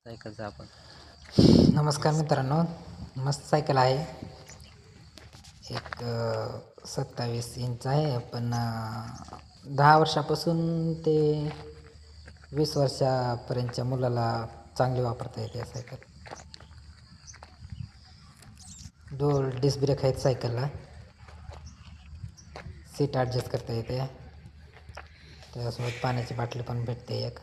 सायकलचा आपण नमस्कार मित्रांनो, मस्त सायकल आहे. एक 27 इंच आहे, पण 10 वर्षापासून ते 20 वर्षापर्यंतच्या मुलाला चांगली वापरता येते सायकल. डोल डिस्क ब्रेक आहेत सायकलला. सीट ॲडजस्ट करता येते. त्यासोबत पाण्याची बाटली पण भेटते एक.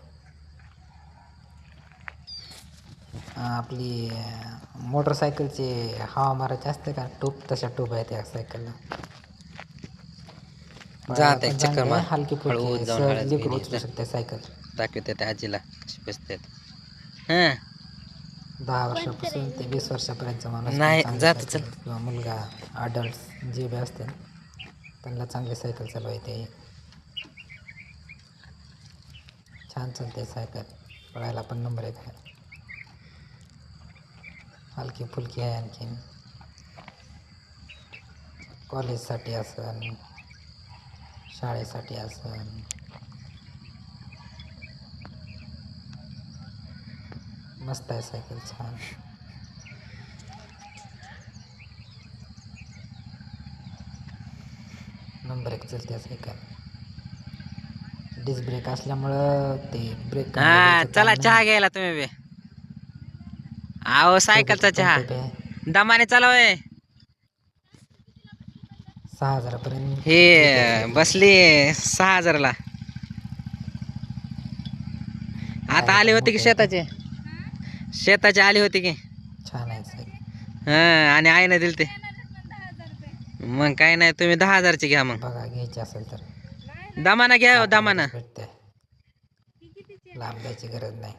आपली मोटरसायकलची हवा मारायची असते का ट्यूब, तशा ट्यूब आहेत त्या सायकलला. पळायला जात एक पण चक्कर चांगली मार आहे, हलकी हळू फुलकी, जाऊन सहज हळद लेकरू घेऊन उचलू यायचं. शकते सायकल. दाखवते त्या आजीला कशी बसते. हां 10 वर्षापासून ते 20 वर्षापर्यंतचा माणूस पण नाही चांगली जात चल. सायकल, किंवा मुलगा, अडल्ट्स जे बी असते त्यांना चांगली सायकल चालवायला येते. छान चालते सायकल, पळायला पण नंबर 1 आहे. हलकी फुलकी आहे. आणखीन कॉलेजसाठी असन, शाळेसाठी असन, मस्त आहे सायकल, छान. नंबर 1 चलते सायकल. डिस्क ब्रेक असल्यामुळं ते ब्रेक कमी हा द्यायचं चला काम चहा नाही. घ्यायला तुम्ही बी. अहो सायकलचा सोबत चहा पंप आहे. दमाने चालवय. 6000पर्यंत हे येते सायकल. बसली 6000ला. आता टायर आली पण होती की मोठे आहेत. शेताची आली होती की. छान आहे सायकल. हा आणि आईने दिली ते. मग काय नाही, तुम्ही 10,000ची घ्या. मग बघा, घ्यायची असेल तर दमाना घ्या हो, दमाना. लाखामध्येच भेटते, लांब द्यायची गरज नाही.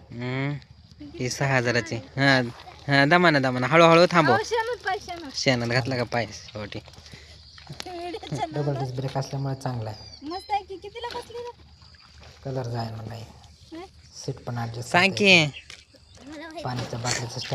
ही 6000ची. हा हा दमाना दमाना, हळूहळू थांबव. शेणात घातला का पाय शेवटी. डबल डिस्क ब्रेक असल्यामुळे चांगला आहे. कलर जायला नाही. सीट पण ॲडजस्ट सांग करता की. येते. पाण्याच्या बाटलीचं स्टँड